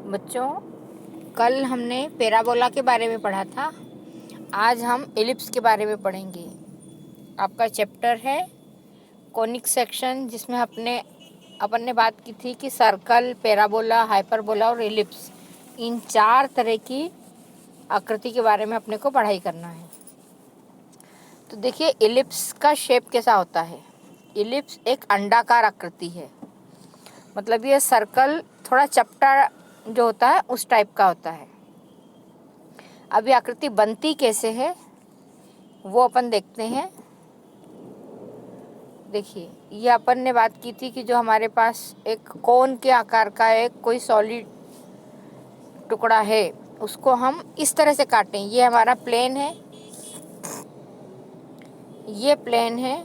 बच्चों, कल हमने पैराबोला के बारे में पढ़ा था। आज हम एलिप्स के बारे में पढ़ेंगे। आपका चैप्टर है कॉनिक सेक्शन, जिसमें अपन ने बात की थी कि सर्कल, पैराबोला, हाइपरबोला और एलिप्स, इन 4 तरह की आकृति के बारे में अपने को पढ़ाई करना है। तो देखिए, एलिप्स का शेप कैसा होता है। एलिप्स एक अंडाकार आकृति है, मतलब ये सर्कल थोड़ा चपटा जो होता है उस टाइप का होता है। अब ये आकृति बनती कैसे है वो अपन देखते हैं। देखिए, ये अपन ने बात की थी कि जो हमारे पास एक कोन के आकार का एक कोई सॉलिड टुकड़ा है, उसको हम इस तरह से काटें। ये हमारा प्लेन है, ये प्लेन है,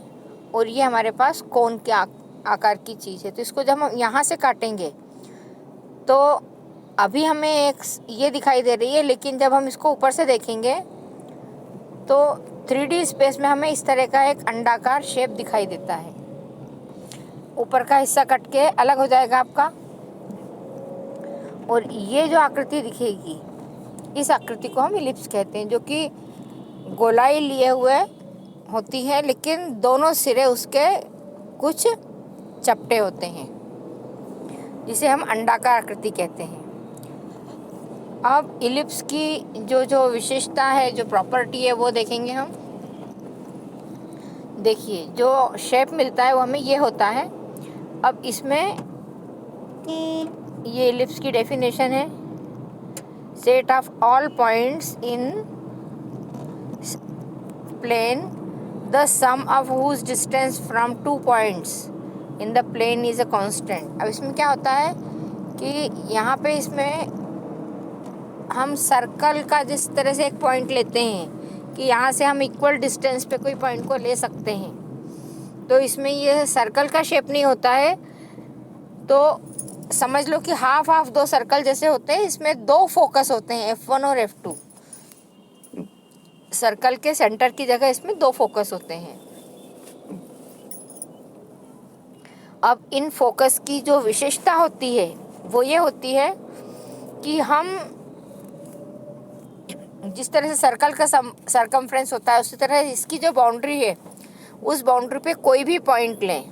और ये हमारे पास कोन के आकार की चीज़ है। तो इसको जब हम यहाँ से काटेंगे तो अभी हमें एक ये दिखाई दे रही है, लेकिन जब हम इसको ऊपर से देखेंगे तो 3D स्पेस में हमें इस तरह का एक अंडाकार शेप दिखाई देता है। ऊपर का हिस्सा कट के अलग हो जाएगा आपका, और ये जो आकृति दिखेगी, इस आकृति को हम इलिप्स कहते हैं, जो कि गोलाई लिए हुए होती है, लेकिन दोनों सिरे उसके कुछ चपटे होते हैं, जिसे हम अंडाकार आकृति कहते हैं। अब इलिप्स की जो विशेषता है, जो प्रॉपर्टी है, वो देखेंगे हम। देखिए, जो शेप मिलता है वो हमें ये होता है। अब इसमें ये इलिप्स की डेफिनेशन है, set of all points in plane the sum of whose distance from 2 points in the plane is a constant. अब इसमें क्या होता है कि यहाँ पे इसमें हम सर्कल का जिस तरह से एक पॉइंट लेते हैं कि यहाँ से हम इक्वल डिस्टेंस पे कोई पॉइंट को ले सकते हैं, तो इसमें ये सर्कल का शेप नहीं होता है। तो समझ लो कि हाफ हाफ 2 सर्कल जैसे होते हैं। इसमें 2 फोकस होते हैं, F1 और F2। सर्कल के सेंटर की जगह इसमें 2 फोकस होते हैं। अब इन फोकस की जो विशेषता होती है वो ये होती है कि हम जिस तरह से सर्कल का सरकमफ्रेंस होता है, उसी तरह इसकी जो बाउंड्री है, उस बाउंड्री पे कोई भी पॉइंट लें,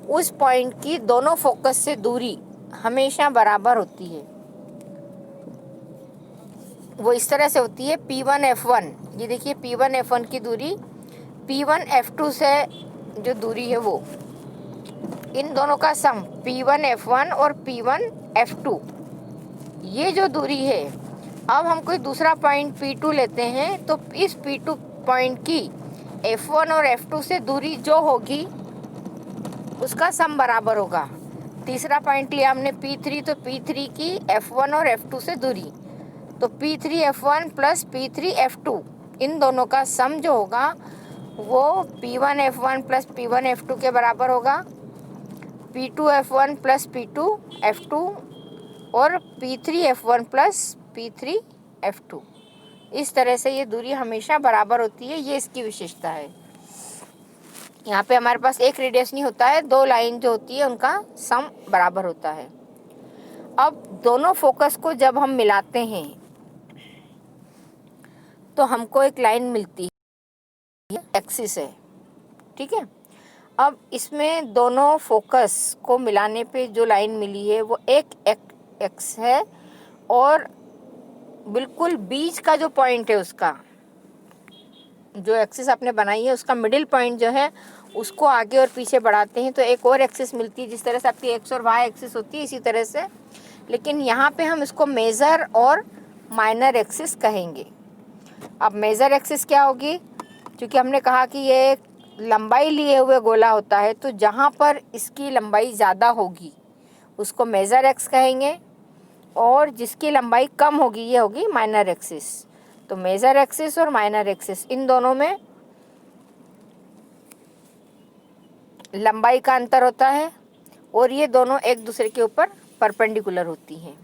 उस पॉइंट की दोनों फोकस से दूरी हमेशा बराबर होती है। वो इस तरह से होती है P1 F1। ये देखिए, P1 F1 की दूरी P1 F2 से जो दूरी है वो, इन दोनों का सम P1 F1 और P1 F2, ये जो दूरी है। अब हम कोई दूसरा पॉइंट P2 लेते हैं, तो इस P2 पॉइंट की F1 और F2 से दूरी जो होगी उसका सम बराबर होगा। तीसरा पॉइंट लिया हमने P3, तो P3 की F1 और F2 से दूरी, तो P3 F1 plus P3 F2, इन दोनों का सम जो होगा वो P1 F1 plus P1 F2 के बराबर होगा। P2 F1 plus P2 F2 और P3 F1 plus P3 F2। इस तरह से ये दूरी हमेशा बराबर होती है। ये इसकी विशेषता है। यहाँ पे हमारे पास एक रेडियस नहीं होता है, 2 लाइन जो होती है उनका सम बराबर होता है। अब दोनों फोकस को जब हम मिलाते हैं तो हमको एक लाइन मिलती है, एक्सिस है, ठीक है। अब इसमें दोनों फोकस को मिलाने पे जो लाइन मिली है वो एक एक्स है, और बिल्कुल बीच का जो पॉइंट है, उसका जो एक्सिस आपने बनाई है, उसका मिडिल पॉइंट जो है उसको आगे और पीछे बढ़ाते हैं तो एक और एक्सिस मिलती है। जिस तरह से आपकी एक्स और वाई एक्सिस होती है, इसी तरह से, लेकिन यहाँ पे हम इसको मेजर और माइनर एक्सिस कहेंगे। अब मेजर एक्सिस क्या होगी, क्योंकि हमने कहा कि ये एक लंबाई लिए हुए गोला होता है, तो जहाँ पर इसकी लंबाई ज़्यादा होगी उसको मेजर एक्स कहेंगे, और जिसकी लंबाई कम होगी ये होगी माइनर एक्सिस। तो मेजर एक्सिस और माइनर एक्सिस, इन दोनों में लंबाई का अंतर होता है, और ये दोनों एक दूसरे के ऊपर परपेंडिकुलर होती हैं।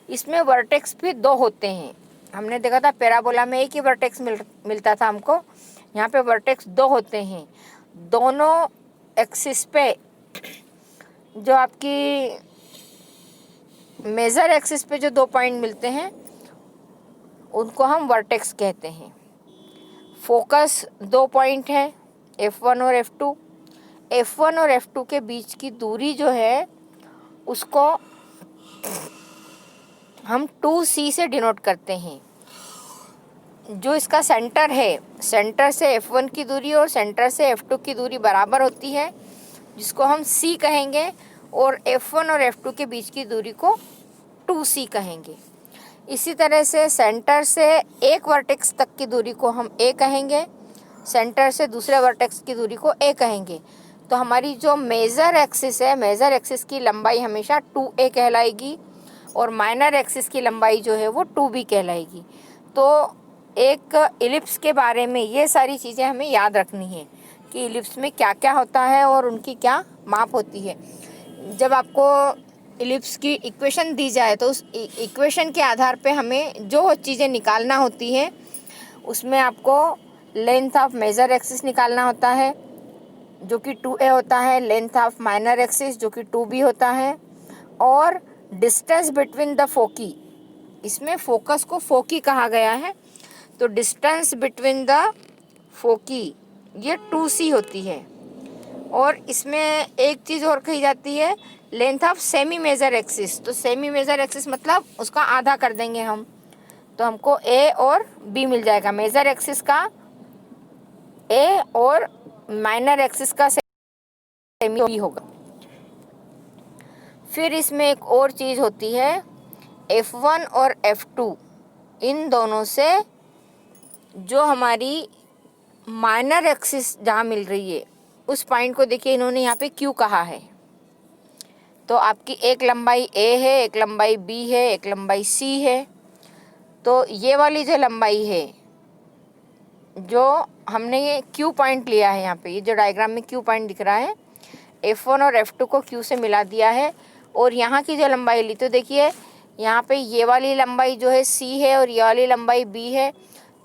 इसमें वर्टेक्स भी 2 होते हैं। हमने देखा था पैराबोला में एक ही वर्टेक्स मिलता था हमको, यहाँ पे वर्टेक्स 2 होते हैं। दोनों एक्सिस पे जो आपकी मेजर एक्सिस पे जो 2 पॉइंट मिलते हैं उनको हम वर्टेक्स कहते हैं। फोकस 2 पॉइंट हैं, F1 और F2। F1 और F2 के बीच की दूरी जो है उसको हम 2C से डिनोट करते हैं। जो इसका सेंटर है, सेंटर से F1 की दूरी और सेंटर से F2 की दूरी बराबर होती है, जिसको हम C कहेंगे, और F1 और F2 के बीच की दूरी को 2C कहेंगे। इसी तरह से सेंटर से एक वर्टेक्स तक की दूरी को हम A कहेंगे, सेंटर से दूसरे वर्टेक्स की दूरी को A कहेंगे। तो हमारी जो मेजर एक्सिस है, मेजर एक्सिस की लंबाई हमेशा 2A कहलाएगी और माइनर एक्सिस की लंबाई जो है वो 2B कहलाएगी। तो एक इलिप्स के बारे में ये सारी चीज़ें हमें याद रखनी है कि इलिप्स में क्या क्या होता है और उनकी क्या माप होती है। जब आपको इलिप्स की इक्वेशन दी जाए तो उस इक्वेशन के आधार पे हमें जो चीज़ें निकालना होती है उसमें आपको लेंथ ऑफ मेजर एक्सिस निकालना होता है जो कि 2A होता है, लेंथ ऑफ माइनर एक्सिस जो कि 2B होता है, और डिस्टेंस बिटवीन द फोकी, इसमें फोकस को फोकी कहा गया है, तो डिस्टेंस बिटवीन द फोकी ये 2C होती है। और इसमें एक चीज़ और कही जाती है, length of semi major axis. तो सेमी मेजर एक्सिस मतलब उसका आधा कर देंगे हम, तो हमको A और B मिल जाएगा। मेजर एक्सिस का A और माइनर एक्सिस का सेमी B होगा। फिर इसमें एक और चीज़ होती है, F1 और F2, इन दोनों से जो हमारी माइनर एक्सिस जहाँ मिल रही है उस पॉइंट को देखिए, इन्होंने यहाँ पे Q कहा है। तो आपकी एक लंबाई A है, एक लंबाई B है, एक लंबाई C है। तो ये वाली जो लंबाई है, जो हमने ये Q पॉइंट लिया है यहाँ पे, ये जो डायग्राम में Q पॉइंट दिख रहा है, F1 और F2 को Q से मिला दिया है और यहाँ की जो लंबाई ली, तो देखिए यहाँ पे ये वाली लंबाई जो है C है और ये वाली लंबाई B है।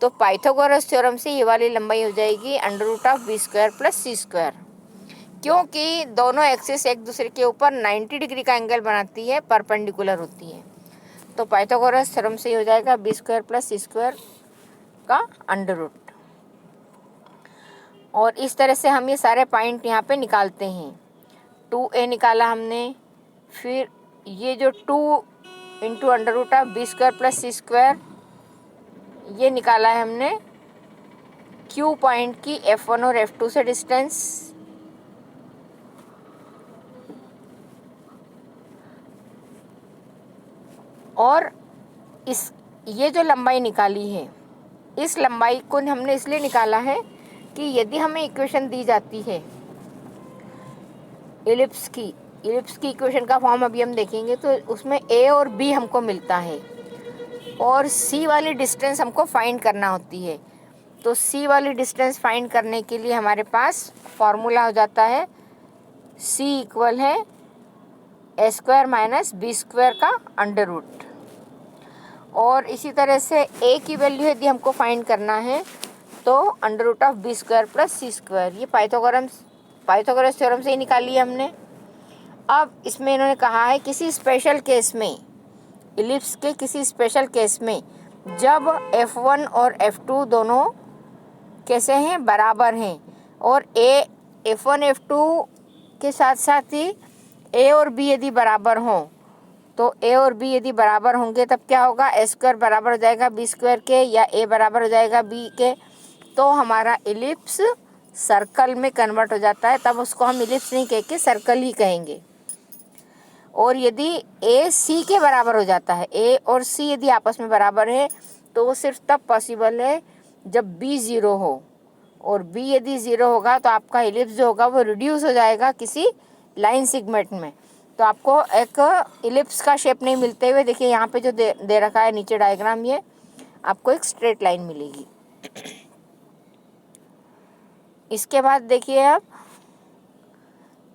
तो पाइथागोरस थ्योरम से ये वाली लंबाई हो जाएगी √b² + c², क्योंकि दोनों एक्सिस एक दूसरे के ऊपर 90 डिग्री का एंगल बनाती है, परपेंडिकुलर होती है। तो पाइथागोरस थ्योरम से हो जाएगा b² + c² का √। और इस तरह से हम ये सारे पॉइंट यहाँ पे निकालते हैं। 2A निकाला हमने, फिर ये जो 2 × √b² + c² ये निकाला है हमने Q पॉइंट की F1 और F2 से डिस्टेंस, और ये जो लंबाई निकाली है, इस लंबाई को हमने इसलिए निकाला है कि यदि हमें इक्वेशन दी जाती है इलिप्स की इक्वेशन का फॉर्म अभी हम देखेंगे, तो उसमें A और B हमको मिलता है और C वाली डिस्टेंस हमको फाइंड करना होती है। तो C वाली डिस्टेंस फाइंड करने के लिए हमारे पास फॉर्मूला हो जाता है C इक्वल है A² - B² का √। और इसी तरह से A की वैल्यू यदि हमको फाइंड करना है तो √b² + c², ये पाइथागोरस थ्योरम से ही निकाली है हमने। अब इसमें इन्होंने कहा है किसी स्पेशल केस में, इलिप्स के किसी स्पेशल केस में, जब F1 और F2 दोनों कैसे हैं, बराबर हैं, और F1 F2 के साथ साथ ही A और B यदि बराबर हों, तो A और B यदि बराबर होंगे तब क्या होगा, A² बराबर हो जाएगा B² के, या A बराबर हो जाएगा B के, तो हमारा इलिप्स सर्कल में कन्वर्ट हो जाता है। तब उसको हम इलिप्स नहीं कह के सर्कल ही कहेंगे। और यदि A C के बराबर हो जाता है, A और C यदि आपस में बराबर है, तो वो सिर्फ तब पॉसिबल है जब B 0 हो, और B यदि 0 होगा तो आपका इलिप्स जो होगा वो रिड्यूस हो जाएगा किसी लाइन सेगमेंट में। तो आपको एक इलिप्स का शेप नहीं मिलते हुए, देखिए यहाँ पे जो दे रखा है नीचे डायग्राम, ये आपको एक स्ट्रेट लाइन मिलेगी। इसके बाद देखिए अब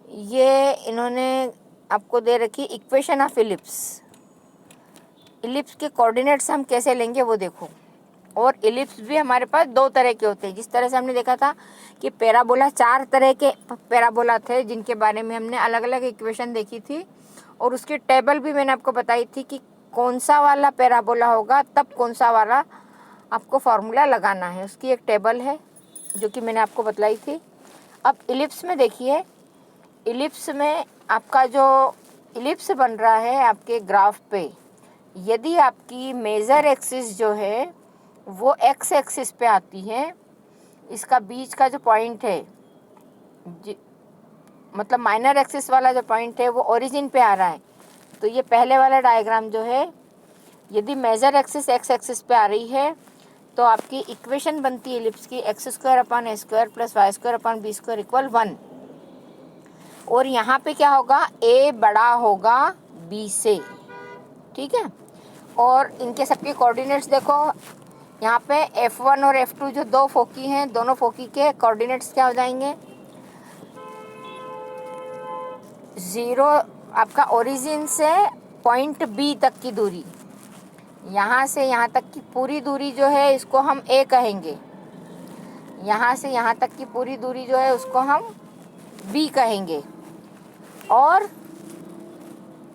ये इन्होंने आपको दे रखी इक्वेशन ऑफ इलिप्स। इलिप्स के कोऑर्डिनेट्स हम कैसे लेंगे वो देखो। और इलिप्स भी हमारे पास दो तरह के होते हैं। जिस तरह से हमने देखा था कि पैराबोला, चार तरह के पैराबोला थे जिनके बारे में हमने अलग अलग इक्वेशन देखी थी, और उसकी टेबल भी मैंने आपको बताई थी कि कौन सा वाला पैराबोला होगा तब कौन सा वाला आपको फॉर्मूला लगाना है। उसकी एक टेबल है जो कि मैंने आपको बतलाई थी। अब इलिप्स में देखिए, इलिप्स में आपका जो इलिप्स बन रहा है आपके ग्राफ पे, यदि आपकी मेजर एक्सिस जो है वो एक्स एक्सिस पे आती है, इसका बीच का जो पॉइंट है मतलब माइनर एक्सिस वाला जो पॉइंट है वो ओरिजिन पे आ रहा है, तो ये पहले वाला डायग्राम जो है, यदि मेजर एक्सिस एक्स एक्सिस पे आ रही है तो आपकी इक्वेशन बनती है इलिप्स की x square upon a square plus y square upon b square equal 1। और यहाँ पे क्या होगा, ए बड़ा होगा बी से, ठीक है। और इनके सबके कोऑर्डिनेट्स देखो, यहाँ पे F1 और F2 जो दो फोकी हैं, दोनों फोकी के कोऑर्डिनेट्स क्या हो जाएंगे, 0 आपका ओरिजिन से पॉइंट बी तक की दूरी, यहाँ से यहाँ तक की पूरी दूरी जो है इसको हम ए कहेंगे, यहाँ से यहाँ तक की पूरी दूरी जो है उसको हम बी कहेंगे, और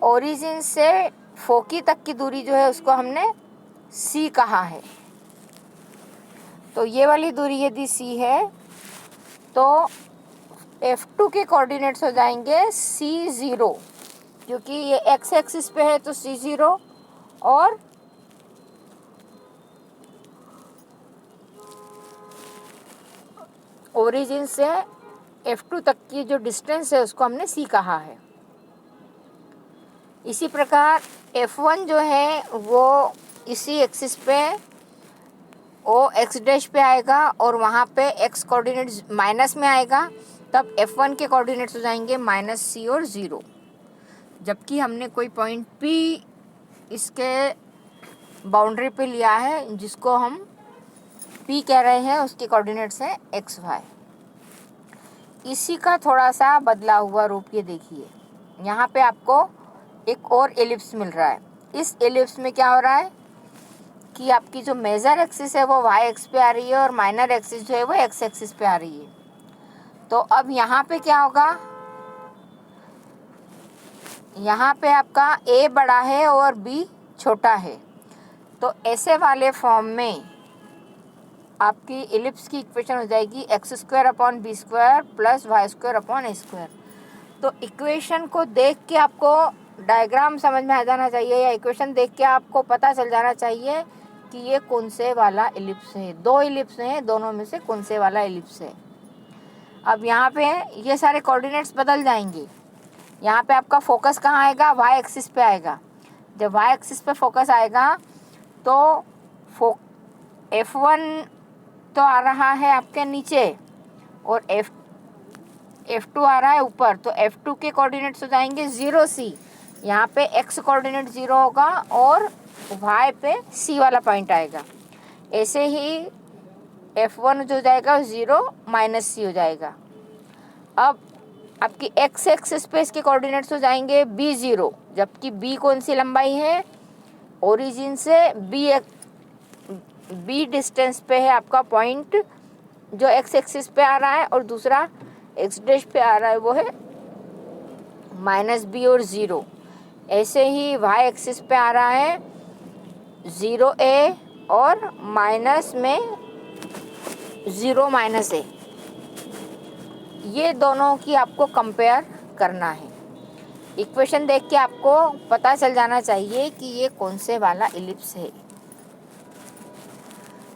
ओरिजिन से फोकी तक की दूरी जो है उसको हमने सी कहा है। तो ये वाली दूरी यदि सी है तो F2 के कोऑर्डिनेट्स हो जाएंगे C0, क्योंकि ये एक्स एक्सिस पे है तो C0, और ओरिजिन से F2 तक की जो डिस्टेंस है उसको हमने C कहा है। इसी प्रकार F1 जो है वो इसी एक्सिस पे ओ एक्स डैश पे आएगा और वहाँ पे एक्स कोऑर्डिनेट्स माइनस में आएगा, तब F1 के कोऑर्डिनेट्स हो जाएंगे -C और 0। जबकि हमने कोई पॉइंट P इसके बाउंड्री पे लिया है जिसको हम P कह रहे हैं, उसके कोऑर्डिनेट्स हैं x y। इसी का थोड़ा सा बदला हुआ रूप ये देखिए, यहाँ पे आपको एक और एलिप्स मिल रहा है। इस एलिप्स में क्या हो रहा है कि आपकी जो मेजर एक्सिस है वो y एक्स पे आ रही है और माइनर एक्सिस जो है वो x एक्सिस पे आ रही है। तो अब यहाँ पे क्या होगा, यहाँ पे आपका a बड़ा है और b छोटा है, तो ऐसे वाले फॉर्म में आपकी इलिप्स की इक्वेशन हो जाएगी x square upon b square plus y square upon a square. तो इक्वेशन को देख के आपको डायग्राम समझ में आ जाना चाहिए, या इक्वेशन देख के आपको पता चल जाना चाहिए कि ये कौन से वाला इलिप्स है। दो इलिप्स हैं, दोनों में से कौन से वाला इलिप्स है। अब यहाँ पे ये सारे कोऑर्डिनेट्स बदल जाएंगे। यहाँ पे आपका फोकस कहाँ आएगा, वाई एक्सिस पे आएगा। जब वाई एक्सिस पे फोकस आएगा तो F1 तो आ रहा है आपके नीचे और F2 आ रहा है ऊपर, तो F2 के कोऑर्डिनेट्स हो जाएंगे 0 C। यहाँ पे x कोऑर्डिनेट 0 होगा और y पे C वाला पॉइंट आएगा। ऐसे ही F1 जो जाएगा 0 -C हो जाएगा। अब आपकी x एक्सिस पे इसके कोऑर्डिनेट्स हो जाएंगे B0, जबकि B कौन सी लंबाई है, ओरिजिन से B डिस्टेंस पे है आपका पॉइंट जो x एक्सिस पे आ रहा है, और दूसरा x डैश पे आ रहा है वो है -B और 0। ऐसे ही y एक्सिस पे आ रहा है 0A और माइनस में 0 -A। ये दोनों की आपको कंपेयर करना है। इक्वेशन देख के आपको पता चल जाना चाहिए कि ये कौन से वाला इलिप्स है।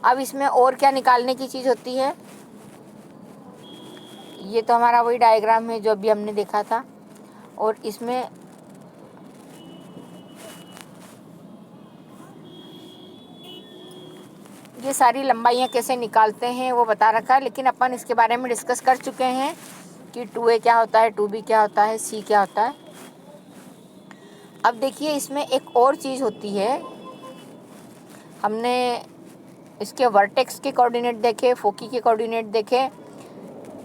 अब इसमें और क्या निकालने की चीज़ होती है, ये तो हमारा वही डायग्राम है जो अभी हमने देखा था, और इसमें ये सारी लंबाइयाँ कैसे निकालते हैं वो बता रखा है, लेकिन अपन इसके बारे में डिस्कस कर चुके हैं कि 2A क्या होता है, 2B क्या होता है, C क्या होता है। अब देखिए इसमें एक और चीज़ होती है, हमने इसके वर्टेक्स के कोऑर्डिनेट देखे, फोकी के कोऑर्डिनेट देखे,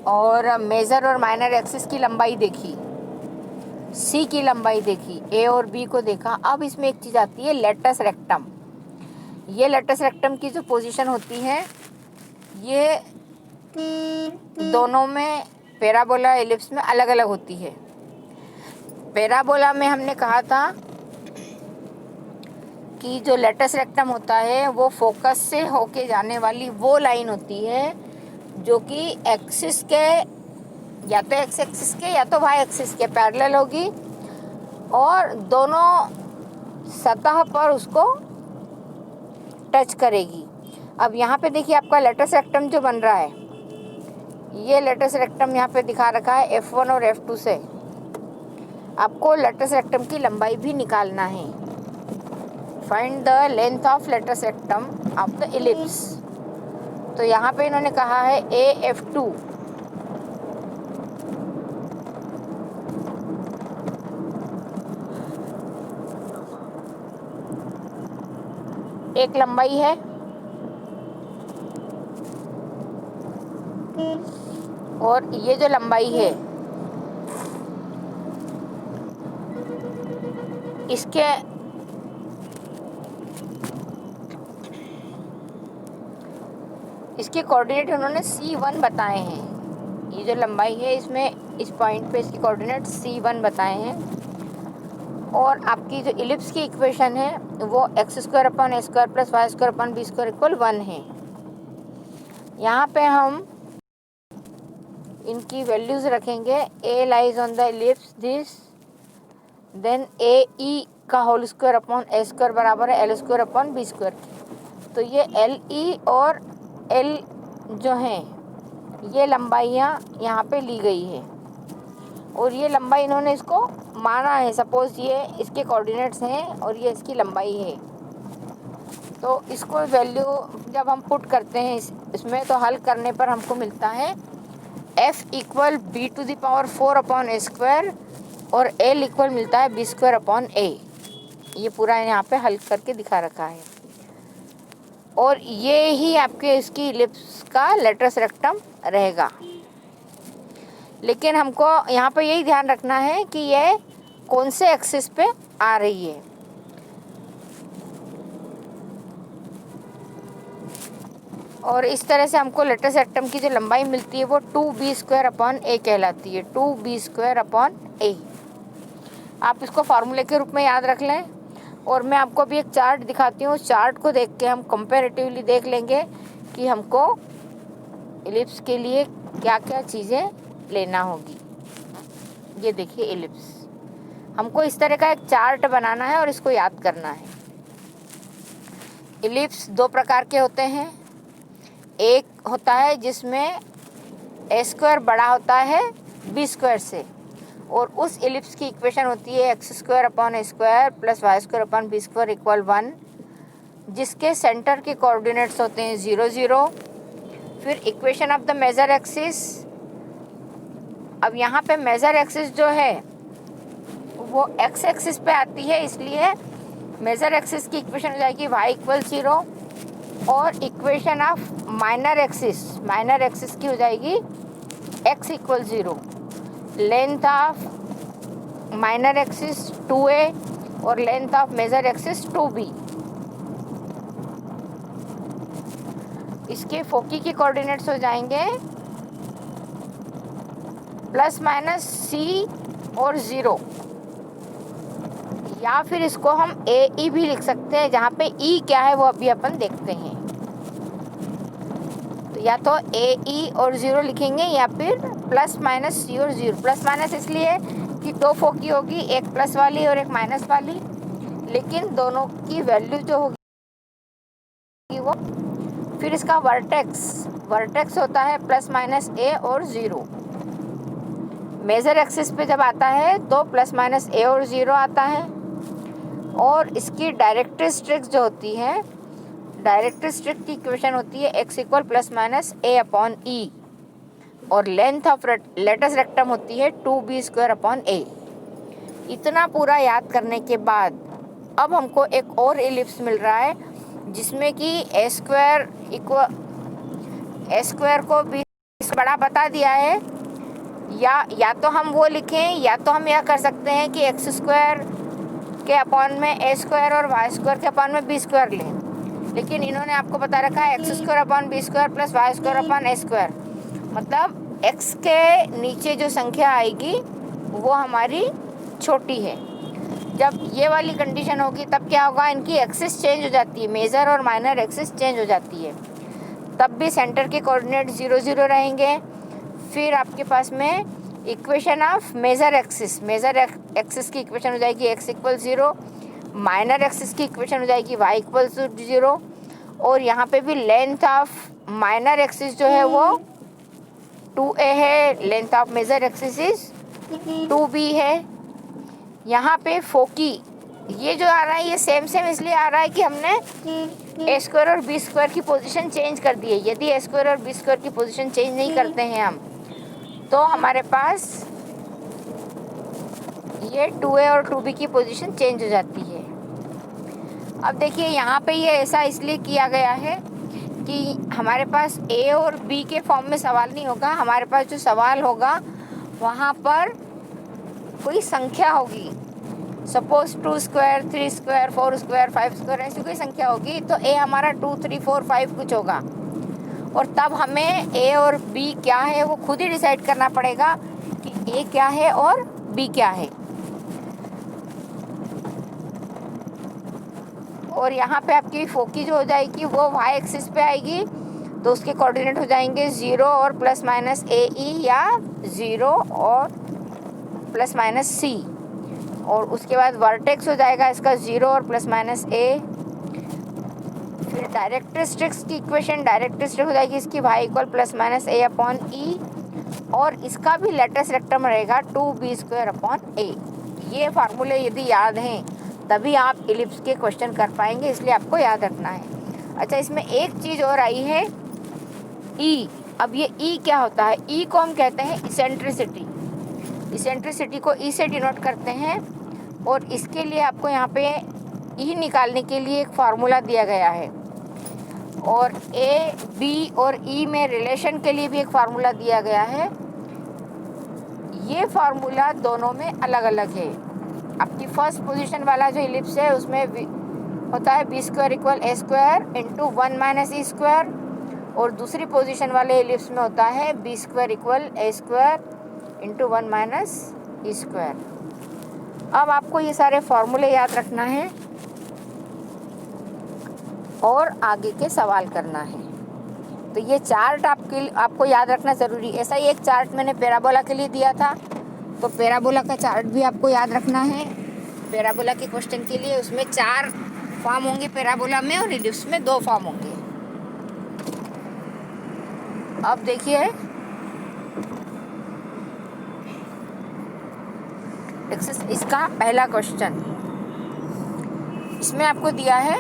और मेजर और माइनर एक्सिस की लंबाई देखी, C की लंबाई देखी, A और B को देखा। अब इसमें एक चीज़ आती है लेटस रेक्टम। ये लेटस रेक्टम की जो पोजीशन होती है ये दोनों में पैराबोला एलिप्स में अलग अलग होती है। पैराबोला में हमने कहा था कि जो लेटस रेक्टम होता है वो फोकस से होके जाने वाली वो लाइन होती है जो कि एक्सिस के या तो एक्स एक्सिस के या तो वाई एक्सिस के पैरेलल होगी और दोनों सतह पर उसको टच करेगी। अब यहाँ पे देखिए आपका लेटस रेक्टम जो बन रहा है, ये लेटस रेक्टम यहाँ पे दिखा रखा है F1 और F2 से। आपको लेटस रेक्टम की लंबाई भी निकालना है। Find the length of latus rectum of the ellipse. तो यहाँ पे इन्होंने कहा है AF2। एक लंबाई है और ये जो लंबाई है इसके कोऑर्डिनेट उन्होंने C1 बताए हैं। ये जो लंबाई है इसमें इस पॉइंट पे इसके कोऑर्डिनेट C1 बताए हैं। और आपकी जो इलिप्स की इक्वेशन है वो x² upon a² plus y² upon b² equal 1 है। यहाँ पे हम इनकी वैल्यूज़ रखेंगे। a lies on the ellipse this, then AE का होल स्क्वायर अपॉन a² बराबर है L² अपॉन b²। तो ये LE और L जो हैं ये लंबाइयाँ यहाँ पे ली गई है और ये लंबाई इन्होंने इसको माना है। सपोज ये इसके कोऑर्डिनेट्स हैं और ये इसकी लंबाई है। तो इसको वैल्यू जब हम पुट करते हैं इसमें तो हल करने पर हमको मिलता है F equal b⁴ upon a² और L इक्वल मिलता है b² अपॉन a। ये पूरा यहाँ पे हल करके दिखा रखा है और ये ही आपके इसकी इलिप्स का लेटस रेक्टम रहेगा। लेकिन हमको यहाँ पे यही ध्यान रखना है कि ये कौन से एक्सिस पे आ रही है। और इस तरह से हमको लेटस रेक्टम की जो लंबाई मिलती है वो 2b² अपॉन a कहलाती है। 2b² अपॉन a आप इसको फार्मूले के रूप में याद रख लें। और मैं आपको अभी एक चार्ट दिखाती हूँ। उस चार्ट को देख के हम कंपैरेटिवली देख लेंगे कि हमको इलिप्स के लिए क्या क्या चीज़ें लेना होगी। ये देखिए इलिप्स, हमको इस तरह का एक चार्ट बनाना है और इसको याद करना है। इलिप्स दो प्रकार के होते हैं। एक होता है जिसमें a² बड़ा होता है b² से और उस इलिप्स की इक्वेशन होती है x² upon a² plus y² upon b² equal 1, जिसके सेंटर के कोऑर्डिनेट्स होते हैं 0 0। फिर equation of the major axis. अब यहाँ पे मेजर एक्सिस जो है वो x एक्सिस पे आती है, इसलिए मेजर एक्सिस की इक्वेशन हो जाएगी y इक्वल 0 और इक्वेशन ऑफ माइनर एक्सिस की हो जाएगी x equal 0। Length of minor axis 2a और length of major axis 2b। इसके फोकी के कोऑर्डिनेट्स हो जाएंगे प्लस माइनस c और 0, या फिर इसको हम AE भी लिख सकते हैं, जहाँ पे E क्या है वो अभी अपन देखते हैं। तो या तो AE और 0 लिखेंगे या फिर प्लस माइनस C और 0। प्लस माइनस इसलिए कि दो फोकी होगी, एक प्लस वाली और एक माइनस वाली, लेकिन दोनों की वैल्यू जो होगी वो। फिर इसका वर्टेक्स होता है प्लस माइनस A और 0। मेजर एक्सिस पे जब आता है तो प्लस माइनस A और 0 आता है। और इसकी डायरेक्ट्रिक्स जो होती है, डायरेक्ट्रिक्स की इक्वेशन होती है x equal plus minus a upon e और लेंथ ऑफ लेटस रेक्टम होती है 2b² अपॉन a। इतना पूरा याद करने के बाद अब हमको एक और इलिप्स मिल रहा है जिसमें कि a² को b बड़ा बता दिया है। या तो हम वो लिखें या तो हम यह कर सकते हैं कि x² के अपॉन में a² और y² के अपॉन में b² लें। लेकिन इन्होंने आपको बता रखा है x square upon b square plus y square upon a square, मतलब एक्स के नीचे जो संख्या आएगी वो हमारी छोटी है। जब ये वाली कंडीशन होगी तब क्या होगा, इनकी एक्सिस चेंज हो जाती है, मेजर और माइनर एक्सिस चेंज हो जाती है, तब भी सेंटर के कोऑर्डिनेट 0 0 रहेंगे। फिर आपके पास में इक्वेशन ऑफ मेजर एक्सिस की इक्वेशन हो जाएगी x इक्वल 0, माइनर एक्सिस की इक्वेशन हो जाएगी y इक्वल 0, और यहाँ पे भी लेंथ ऑफ माइनर एक्सिस जो है वो 2a है, length of major axis is 2b है। यहाँ पे फोकी ये जो आ रहा है ये सेम इसलिए आ रहा है कि हमने ए स्क्वायर और बी स्क्वायर की पोजीशन चेंज कर दी है। यदि ए स्क्वायर और बी स्क्वायर की पोजीशन चेंज नहीं करते हैं हम, तो हमारे पास ये 2a और 2b की पोजीशन चेंज हो जाती है। अब देखिए यहाँ पे ये ऐसा इसलिए किया गया है कि हमारे पास a और b के फॉर्म में सवाल नहीं होगा, हमारे पास जो सवाल होगा वहाँ पर कोई संख्या होगी, suppose 2 square 3 square 4 square 5 square ऐसी कोई संख्या होगी, तो a हमारा 2 3 4 5 कुछ होगा, और तब हमें a और b क्या है वो खुद ही डिसाइड करना पड़ेगा कि a क्या है और b क्या है। और यहाँ पे आपकी फोकी जो हो जाएगी वो y एक्सिस पे आएगी, तो उसके कोऑर्डिनेट हो जाएंगे 0 और प्लस माइनस ए ई या 0 और प्लस माइनस सी, और उसके बाद वर्टेक्स हो जाएगा इसका 0 और प्लस माइनस ए। फिर डायरेक्ट्रिक्स की इक्वेशन डायरेक्ट्रिक्स हो जाएगी इसकी y इक्वल प्लस माइनस ए अपॉन ई, और इसका भी लेटेस्ट रेक्टम रहेगा 2b स्क्वायर अपॉन ए। ये फार्मूले यदि याद हैं तभी आप इलिप्स के क्वेश्चन कर पाएंगे, इसलिए आपको याद रखना है। अच्छा, इसमें एक चीज़ और आई है ई। अब ये ई क्या होता है, ई को हम कहते हैं इसेंट्रिसिटी। इसेंट्रिसिटी को ई से डिनोट करते हैं, और इसके लिए आपको यहाँ पे ई निकालने के लिए एक फार्मूला दिया गया है, और ए बी और ई में रिलेशन के लिए भी एक फार्मूला दिया गया है। ये फार्मूला दोनों में अलग अलग है। आपकी फर्स्ट पोजीशन वाला जो इलिप्स है उसमें होता है बी स्क्वायर इक्वल ए square into 1 minus E square, और दूसरी पोजीशन वाले इलिप्स में होता है बी स्क्वायर इक्वल ए square into 1 minus E square. अब आपको ये सारे फॉर्मूले याद रखना है और आगे के सवाल करना है। तो ये चार्ट आपको याद रखना ज़रूरी है। ऐसा ही एक चार्ट मैंने पैराबोला के लिए दिया था, तो पैराबोला का चार्ट भी आपको याद रखना है। पैराबोला के क्वेश्चन के लिए उसमें 4 फॉर्म होंगे पैराबोला में, और इलिप्स में 2 फॉर्म होंगे। अब देखिए इसका पहला क्वेश्चन, इसमें आपको दिया है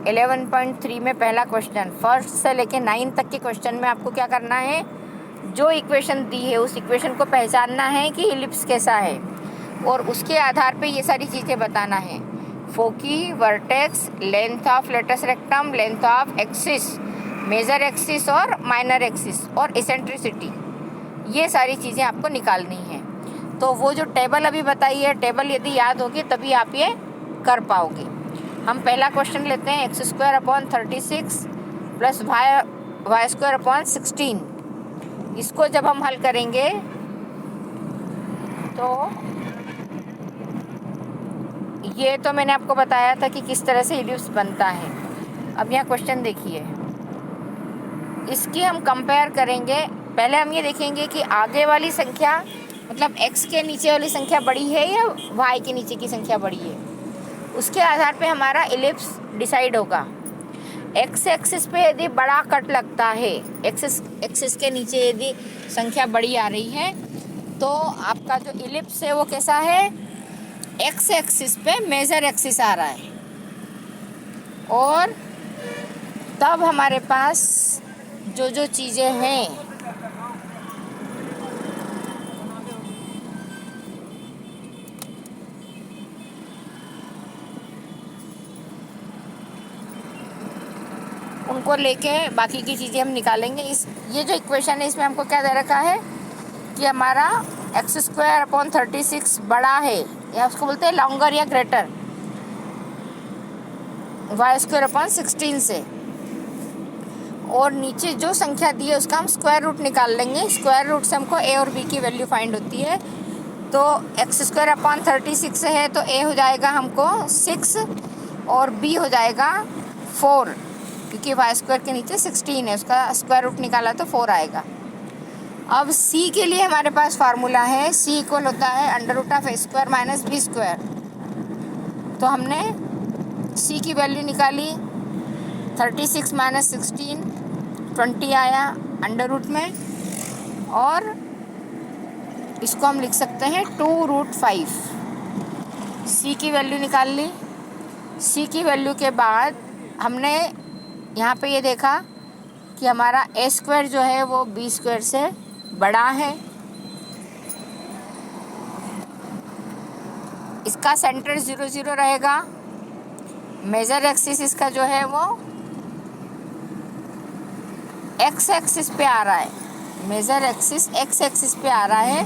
11.3 में पहला क्वेश्चन। फर्स्ट से लेके 9 तक के क्वेश्चन में आपको क्या करना है, जो इक्वेशन दी है उस इक्वेशन को पहचानना है कि इलिप्स कैसा है, और उसके आधार पे ये सारी चीज़ें बताना है। Foci, vertex, length of latus rectum, length of axis, major axis और माइनर एक्सिस, और इसेंट्रिसिटी, ये सारी चीज़ें आपको निकालनी है। तो वो जो टेबल अभी बताई है, टेबल यदि याद होगी तभी आप ये कर पाओगे। हम पहला क्वेश्चन लेते हैं x square upon 36 plus y square upon 16। इसको जब हम हल करेंगे तो ये तो मैंने आपको बताया था कि किस तरह से इलिप्स बनता है। अब यहाँ क्वेश्चन देखिए, इसकी हम कंपेयर करेंगे। पहले हम ये देखेंगे कि आगे वाली संख्या मतलब x के नीचे वाली संख्या बड़ी है या y के नीचे की संख्या बड़ी है, उसके आधार पे हमारा इलिप्स डिसाइड होगा। x एक्सिस पे यदि बड़ा कट लगता है, एक्सिस के नीचे यदि संख्या बड़ी आ रही है, तो आपका जो इलिप्स है वो कैसा है, x एक्सिस पे मेजर एक्सिस आ रहा है, और तब हमारे पास जो चीज़ें हैं उनको लेके बाकी की चीज़ें हम निकालेंगे। ये जो इक्वेशन है इसमें हमको क्या दे रखा है कि हमारा एक्स स्क्वायर अपॉन 36 बड़ा है, या उसको बोलते हैं लॉन्गर या ग्रेटर। वाई स्क्वायर अपॉन 16 से, और नीचे जो संख्या दी है उसका हम स्क्वायर रूट निकाल लेंगे। स्क्वायर रूट से हमको ए और बी की वैल्यू फाइंड होती है। तो एक्स स्क्वायर अपॉन 36 है तो ए हो जाएगा हमको 6 और बी हो जाएगा 4, क्योंकि वाई स्क्वायर के नीचे 16 है, उसका स्क्वायर रूट निकाला तो 4 आएगा। अब सी के लिए हमारे पास फार्मूला है, सी इक्वल होता है under root of A square minus B square. तो हमने सी की वैल्यू निकाली, 36 माइनस 16 20 आया अंडर रूट में, और इसको हम लिख सकते हैं 2√5। सी की वैल्यू निकाल ली। सी की वैल्यू के बाद हमने यहाँ पे ये देखा कि हमारा ए स्क्वायर जो है वो बी स्क्वायर से बड़ा है। इसका सेंटर 0 0 रहेगा। मेजर एक्सिस इसका जो है वो एक्स एक्सिस पे आ रहा है, मेजर एक्सिस एक्स एक्सिस पे आ रहा है।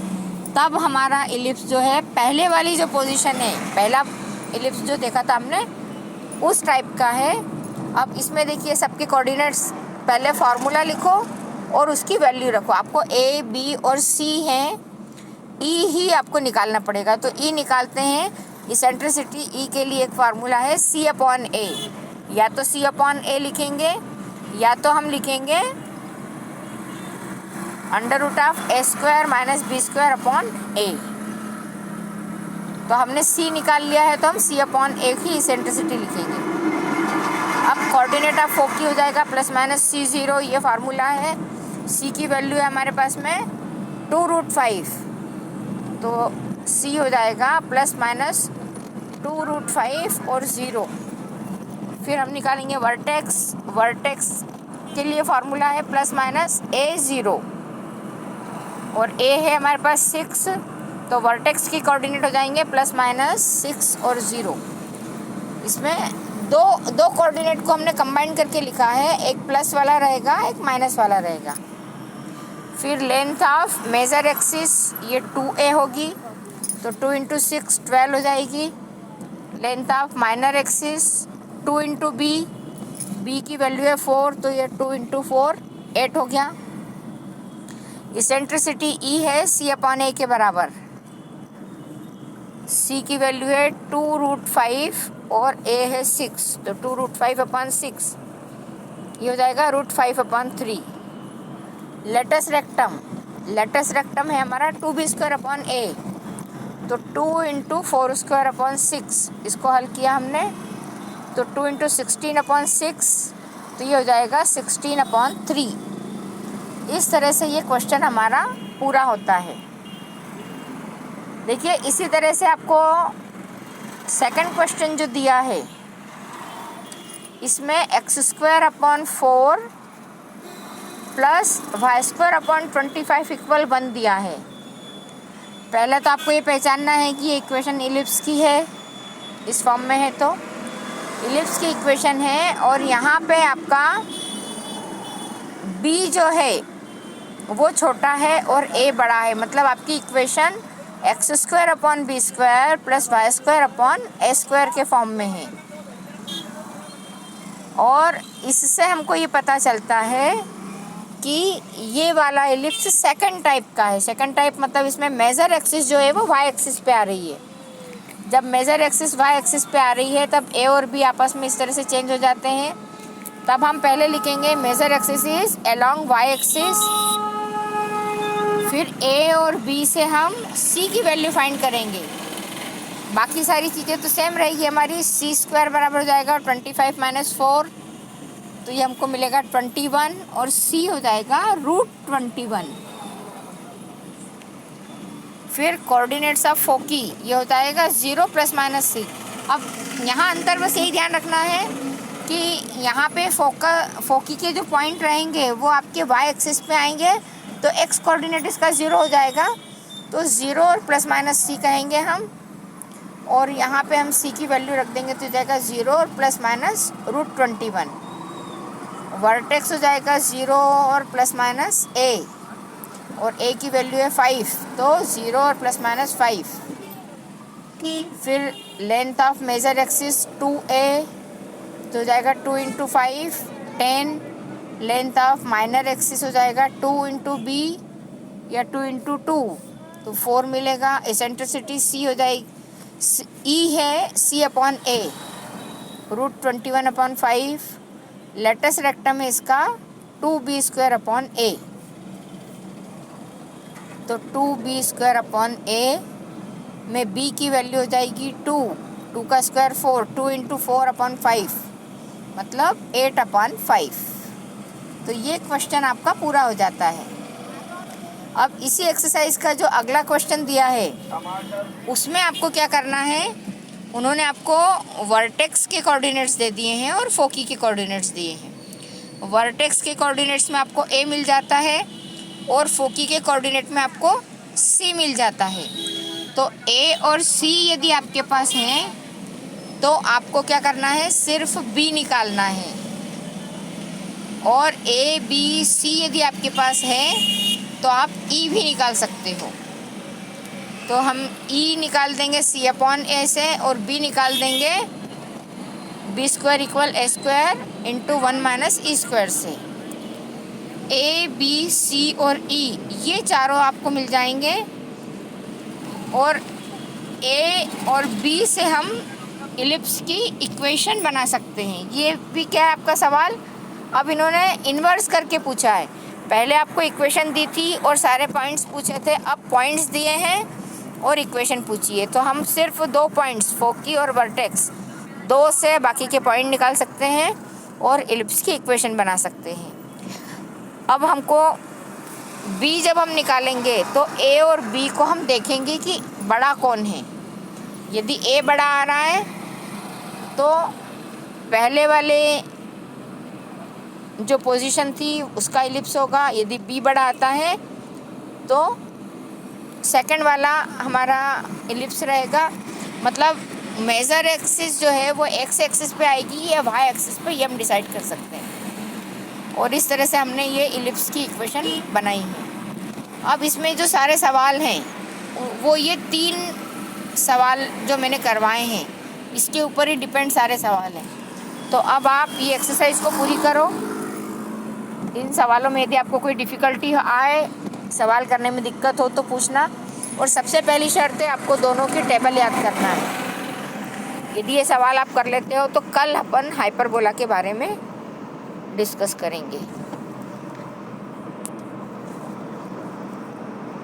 तब हमारा इलिप्स जो है पहले वाली जो पोजीशन है, पहला इलिप्स जो देखा था हमने उस टाइप का है। अब इसमें देखिए सबके कोऑर्डिनेट्स, पहले फार्मूला लिखो और उसकी वैल्यू रखो। आपको ए बी और सी हैं, ई ही आपको निकालना पड़ेगा। तो ई निकालते हैं। इसेंट्रिसिटी ई के लिए एक फार्मूला है सी अपॉन ए, या तो सी अपॉन ए लिखेंगे या तो हम लिखेंगे under root of A square minus B square upon a. तो हमने सी निकाल लिया है तो हम सी अपॉन ए की इसेंट्रिसिटी लिखेंगे। अब कोऑर्डिनेट ऑफ फोकी हो जाएगा प्लस माइनस सी 0, ये फार्मूला है। सी की वैल्यू है हमारे पास में 2√5, तो सी हो जाएगा प्लस माइनस 2√5 और 0। फिर हम निकालेंगे वर्टेक्स। वर्टेक्स के लिए फार्मूला है प्लस माइनस A0, और A है हमारे पास 6, तो वर्टेक्स की कोऑर्डिनेट हो जाएंगे प्लस माइनस 6 और 0। इसमें दो कोऑर्डिनेट को हमने कंबाइन करके लिखा है, एक प्लस वाला रहेगा एक माइनस वाला रहेगा। फिर लेंथ ऑफ मेजर एक्सिस ये 2a होगी, तो 2 × 6 12 हो जाएगी। Length of minor axis 2 × b की वैल्यू है 4, तो ये 2 × 4 8 हो गया। इसेंट्रिसिटी ई है सी अपॉन ए के बराबर। सी की वैल्यू है 2√5 और ए है 6, तो 2√5 अपॉन 6 ये हो जाएगा √5/3। लेटस रेक्टम है हमारा 2b² अपॉन ए, तो 2 × 4² अपॉन 6, इसको हल किया हमने तो 2 × 16/6, तो ये हो जाएगा 16/3। इस तरह से ये क्वेश्चन हमारा पूरा होता है। देखिए इसी तरह से आपको सेकंड क्वेश्चन जो दिया है इसमें x² 4 प्लस y² 25 इक्वल 1 दिया है। पहले तो आपको ये पहचानना है कि ये इक्वेशन इलिप्स की है, इस फॉर्म में है तो इलिप्स की इक्वेशन है, और यहाँ पे आपका b जो है वो छोटा है और a बड़ा है, मतलब आपकी equation x² b² plus y² a² के फॉर्म में है। और इससे हमको ये पता चलता है कि ये वाला इलिप्स सेकंड टाइप का है। सेकंड टाइप मतलब इसमें मेजर एक्सिस जो है वो y एक्सिस पे आ रही है। जब मेजर एक्सिस y एक्सिस पे आ रही है तब a और b आपस में इस तरह से चेंज हो जाते हैं। तब हम पहले लिखेंगे major axis is along y axis, फिर a और b से हम c की वैल्यू फाइंड करेंगे। बाकी सारी चीज़ें तो सेम रहेगी हमारी। c² बराबर हो जाएगा 25 - 4, तो ये हमको मिलेगा 21, और c हो जाएगा √21। फिर कोऑर्डिनेट्स ऑफ फोकी ये हो जाएगा 0 ± c। अब यहाँ अंतर बस यही ध्यान रखना है कि यहाँ पे फोकी के जो पॉइंट रहेंगे वो आपके y एक्सिस पे आएंगे, तो x कोऑर्डिनेट इसका 0 हो जाएगा, तो 0 और ± c कहेंगे हम, और यहाँ पे हम c की वैल्यू रख देंगे तो हो जाएगा 0 और ±√21। वर्टेक्स हो जाएगा 0 और ± a, और a की वैल्यू है 5, तो 0 और ±5। फिर length of major axis 2a, तो हो जाएगा 2 into 5 10, length of minor axis हो जाएगा 2 इंटू बी या 2 इंटू 2, तो 4 मिलेगा। एसेंट्रिसिटी सी हो जाएगी, ई है सी अपॉन ए, √21/5। लेटस रेक्टम है इसका 2b² अपॉन ए, तो 2b² अपॉन ए में b की वैल्यू हो जाएगी 2, 2 का स्क्वायर 4, 2 इंटू 4/5 मतलब 8/5। तो ये क्वेश्चन आपका पूरा हो जाता है। अब इसी एक्सरसाइज का जो अगला क्वेश्चन दिया है उसमें आपको क्या करना है, उन्होंने आपको वर्टेक्स के कोऑर्डिनेट्स दे दिए हैं और फोकी के कोऑर्डिनेट्स दिए हैं। वर्टेक्स के कोऑर्डिनेट्स में आपको ए मिल जाता है और फोकी के कोऑर्डिनेट में आपको सी मिल जाता है। तो ए और सी यदि आपके पास हैं तो आपको क्या करना है, सिर्फ बी निकालना है। और ए बी सी यदि आपके पास है तो आप ई भी निकाल सकते हो। तो हम ई निकाल देंगे सी अपॉन ए से और बी निकाल देंगे b² = a² इंटू 1 - e² से। ए बी सी और ई ये चारों आपको मिल जाएंगे और ए और बी से हम इलिप्स की इक्वेशन बना सकते हैं। ये भी क्या है आपका सवाल, अब इन्होंने इन्वर्स करके पूछा है। पहले आपको इक्वेशन दी थी और सारे पॉइंट्स पूछे थे, अब पॉइंट्स दिए हैं और इक्वेशन पूछी है। तो हम सिर्फ 2 पॉइंट्स फोकी और वर्टेक्स 2 से बाकी के पॉइंट निकाल सकते हैं और इलिप्स की इक्वेशन बना सकते हैं। अब हमको बी जब हम निकालेंगे तो ए और बी को हम देखेंगे कि बड़ा कौन है। यदि ए बड़ा आ रहा है तो पहले वाले जो पोजीशन थी उसका इलिप्स होगा, यदि बी बड़ा आता है तो सेकंड वाला हमारा इलिप्स रहेगा। मतलब मेजर एक्सिस जो है वो एक्स एक्सिस पे आएगी या वाई एक्सिस पे, ये हम डिसाइड कर सकते हैं। और इस तरह से हमने ये इलिप्स की इक्वेशन बनाई है। अब इसमें जो सारे सवाल हैं वो ये 3 सवाल जो मैंने करवाए हैं इसके ऊपर ही डिपेंड सारे सवाल हैं। तो अब आप ये एक्सरसाइज को पूरी करो। इन सवालों में यदि आपको कोई डिफ़िकल्टी आए, सवाल करने में दिक्कत हो तो पूछना। और सबसे पहली शर्त है आपको दोनों की टेबल याद करना है। यदि ये सवाल आप कर लेते हो तो कल अपन हाइपरबोला के बारे में डिस्कस करेंगे।